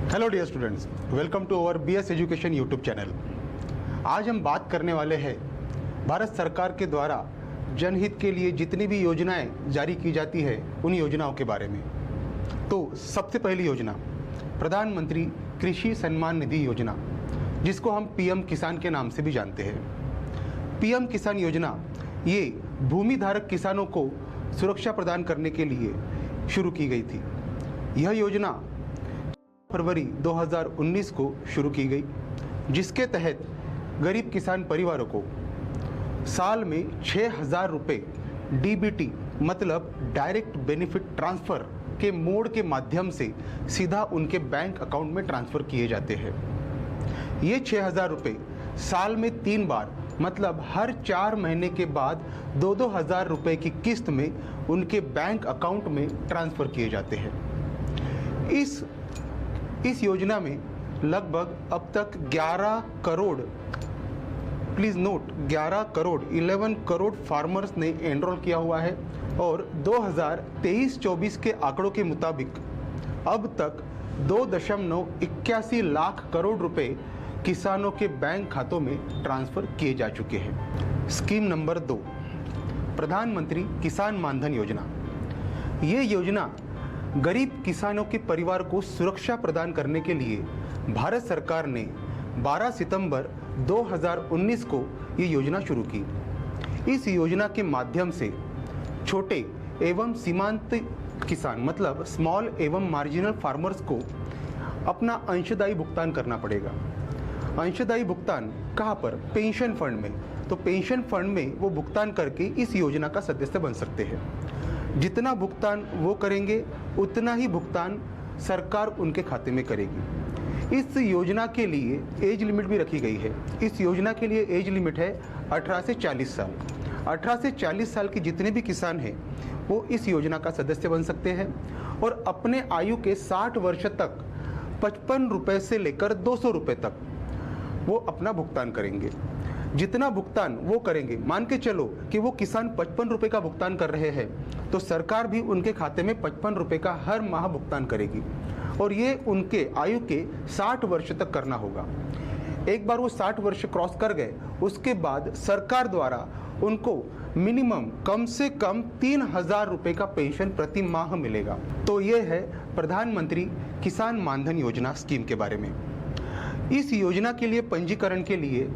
Hello dear students, welcome to our BS education YouTube channel. आज हम बात करने वाले हैं भारत सरकार के द्वारा जनहित के लिए जितनी भी योजनाएं जारी की जाती है उन योजनाओं के बारे में। तो सबसे पहली योजना प्रधानमंत्री कृषि सम्मान निधि योजना, जिसको हम पीएम किसान के नाम से भी जानते हैं। पीएम किसान योजना ये भूमि धारक किसानों को सुरक्षा प्रदान करने के लिए शुरू की गई थी। यह योजना फरवरी 2019 को शुरू की गई, जिसके तहत गरीब किसान परिवारों को साल में 6,000 रुपये डीबीटी मतलब डायरेक्ट बेनिफिट ट्रांसफ़र के मोड के माध्यम से सीधा उनके बैंक अकाउंट में ट्रांसफ़र किए जाते हैं। ये 6,000 रुपये साल में 3 बार मतलब हर 4 महीने के बाद 2-2 हज़ार रुपये की किस्त में उनके बैंक अकाउंट में ट्रांसफ़र किए जाते हैं। इस योजना में लगभग अब तक 11 crore, please note 11 crore 11 crore farmers ने एनरोल किया हुआ है और 2023-24 के आंकड़ों के मुताबिक अब तक 2.81 लाख करोड़ रुपए किसानों के बैंक खातों में ट्रांसफ़र किए जा चुके हैं। स्कीम नंबर 2 प्रधानमंत्री किसान मानधन योजना। ये योजना गरीब किसानों के परिवार को सुरक्षा प्रदान करने के लिए भारत सरकार ने 12 सितंबर 2019 को ये योजना शुरू की। इस योजना के माध्यम से छोटे एवं सीमांत किसान मतलब स्मॉल एवं मार्जिनल फार्मर्स को अपना अंशदायी भुगतान करना पड़ेगा। अंशदायी भुगतान कहाँ पर? पेंशन फंड में। तो पेंशन फंड में वो भुगतान करके इस योजना का सदस्य बन सकते हैं। जितना भुगतान वो करेंगे उतना ही भुगतान सरकार उनके खाते में करेगी। इस योजना के लिए एज लिमिट भी रखी गई है। इस योजना के लिए एज लिमिट है 18 से 40 साल। 18 से 40 साल के जितने भी किसान हैं वो इस योजना का सदस्य बन सकते हैं और अपने आयु के 60 वर्ष तक 55 रुपये से लेकर 200 रुपये तक वो अपना भुगतान करेंगे। जितना भुगतान वो करेंगे, मान के चलो कि वो किसान 55 रुपये का भुगतान कर रहे हैं, तो सरकार भी उनके खाते में 55 रुपये का हर माह भुगतान करेगी और ये उनके आयु के 60 वर्ष तक करना होगा। एक बार वो 60 वर्ष क्रॉस कर गए उसके बाद सरकार द्वारा उनको मिनिमम कम से कम 3,000 रुपये का पेंशन प्रति माह मिलेगा। तो ये है प्रधानमंत्री किसान मानधन योजना स्कीम के बारे में। इस योजना के लिए पंजीकरण के लिए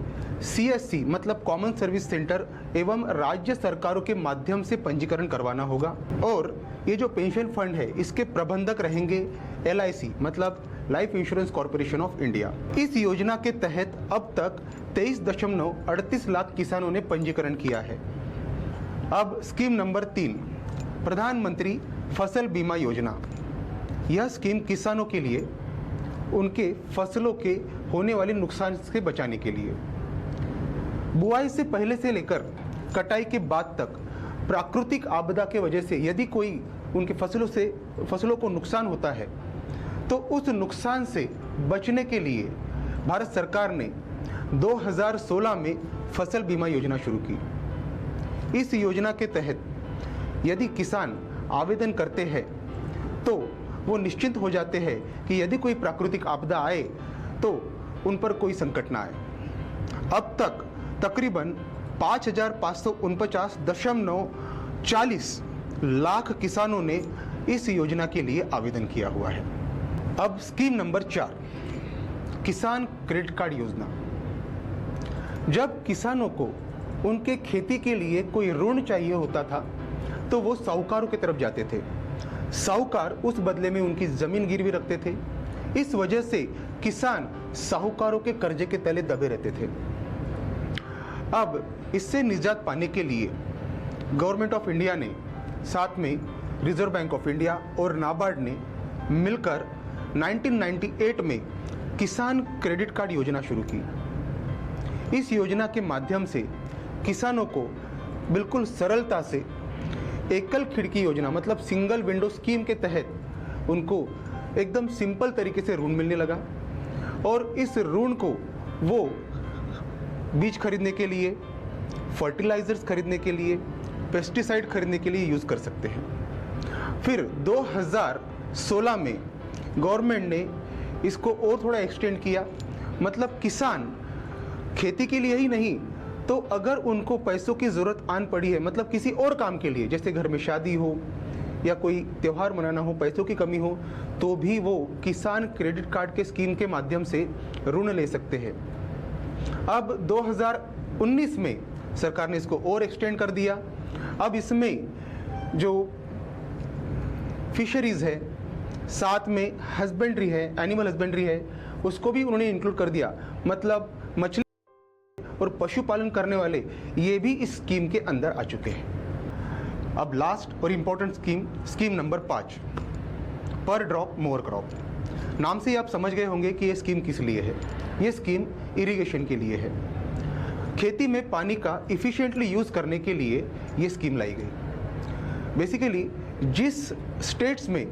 CSC मतलब कॉमन सर्विस सेंटर एवं राज्य सरकारों के माध्यम से पंजीकरण करवाना होगा और ये जो पेंशन फंड है इसके प्रबंधक रहेंगे LIC मतलब life insurance corporation of India. इस योजना के तहत अब तक 23.38 लाख किसानों ने पंजीकरण किया है। अब स्कीम नंबर 3 प्रधानमंत्री फसल बीमा योजना। यह स्कीम किसानों के लिए उनके फसलों के होने वाले नुकसान से बचाने के लिए बुआई से पहले से लेकर कटाई के बाद तक प्राकृतिक आपदा के वजह से यदि कोई उनके फसलों को नुकसान होता है तो उस नुकसान से बचने के लिए भारत सरकार ने 2016 में फसल बीमा योजना शुरू की। इस योजना के तहत यदि किसान आवेदन करते हैं तो वो निश्चिंत हो जाते हैं कि यदि कोई प्राकृतिक आपदा आए तो उन पर कोई संकट ना आए। अब तक तकरीबन 5,549.40 लाख किसानों ने इस योजना के लिए आवेदन किया हुआ है। अब स्कीम नंबर 4 किसान क्रेडिट कार्ड योजना। जब किसानों को उनके खेती के लिए कोई ऋण चाहिए होता था तो वो साहूकारों की तरफ जाते थे। साहूकार उस बदले में उनकी जमीन गिरवी रखते थे। इस वजह से किसान साहूकारों के कर्जे के तले दबे रहते थे। अब इससे निजात पाने के लिए गवर्नमेंट ऑफ इंडिया ने साथ में रिजर्व बैंक ऑफ इंडिया और नाबार्ड ने मिलकर 1998 में किसान क्रेडिट कार्ड योजना शुरू की। इस योजना के माध्यम से किसानों को बिल्कुल सरलता से एकल खिड़की योजना मतलब सिंगल विंडो स्कीम के तहत उनको एकदम सिंपल तरीके से ऋण मिलने लगा और इस ऋण को वो बीज खरीदने के लिए, फर्टिलाइजर्स खरीदने के लिए, पेस्टिसाइड खरीदने के लिए यूज़ कर सकते हैं। फिर 2016 में गवर्नमेंट ने इसको और थोड़ा एक्सटेंड किया, मतलब किसान खेती के लिए ही नहीं तो अगर उनको पैसों की ज़रूरत आन पड़ी है, मतलब किसी और काम के लिए, जैसे घर में शादी हो या कोई त्यौहार मनाना हो, पैसों की कमी हो, तो भी वो किसान क्रेडिट कार्ड के स्कीम के माध्यम से ऋण ले सकते हैं। अब 2019 में सरकार ने इसको और एक्सटेंड कर दिया। अब इसमें जो फिशरीज है, साथ में हस्बेंड्री है, एनिमल हस्बेंड्री है, उसको भी उन्होंने इंक्लूड कर दिया, मतलब मछली और पशुपालन करने वाले ये भी इस स्कीम के अंदर आ चुके हैं। अब लास्ट और इम्पोर्टेंट स्कीम नंबर 5, पर ड्रॉप मोर क्रॉप। नाम से ही आप समझ गए होंगे कि ये स्कीम किस लिए है। ये स्कीम इरिगेशन के लिए है। खेती में पानी का इफिशिएंटली यूज़ करने के लिए ये स्कीम लाई गई। बेसिकली जिस स्टेट्स में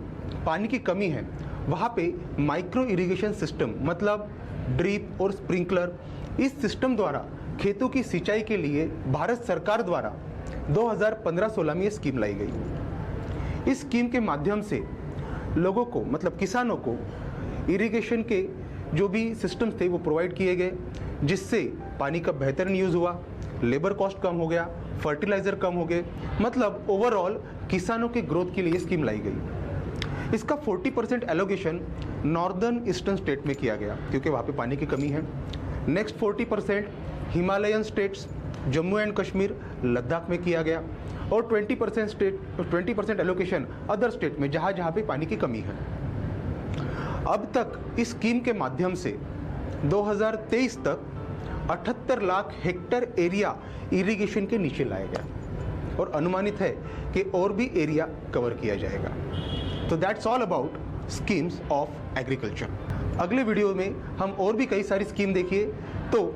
पानी की कमी है वहाँ पे माइक्रो इरिगेशन सिस्टम, मतलब ड्रिप और स्प्रिंकलर, इस सिस्टम द्वारा खेतों की सिंचाई के लिए भारत सरकार द्वारा 2015-16 में ये स्कीम लाई गई। इस स्कीम के माध्यम से लोगों को, मतलब किसानों को, इरिगेशन के जो भी सिस्टम्स थे वो प्रोवाइड किए गए, जिससे पानी का बेहतरीन यूज़ हुआ, लेबर कॉस्ट कम हो गया, फर्टिलाइज़र कम हो गए, मतलब ओवरऑल किसानों के ग्रोथ के लिए स्कीम लाई गई। इसका 40% एलोकेशन नॉर्दर्न ईस्टर्न स्टेट में किया गया क्योंकि वहाँ पे पानी की कमी है। Next 40% Himalayan states, Jammu and Kashmir, Ladakh में किया गया, और 20% एलोकेशन अदर स्टेट में जहाँ जहाँ पे पानी की कमी है। अब तक इस स्कीम के माध्यम से 2023 तक 78 लाख हेक्टेयर एरिया इरिगेशन के नीचे लाया गया और अनुमानित है कि और भी एरिया कवर किया जाएगा। तो that's all about schemes of agriculture. अगले वीडियो में हम और भी कई सारी स्कीम देखिए, तो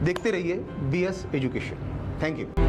देखते रहिए BS एजुकेशन। Thank you.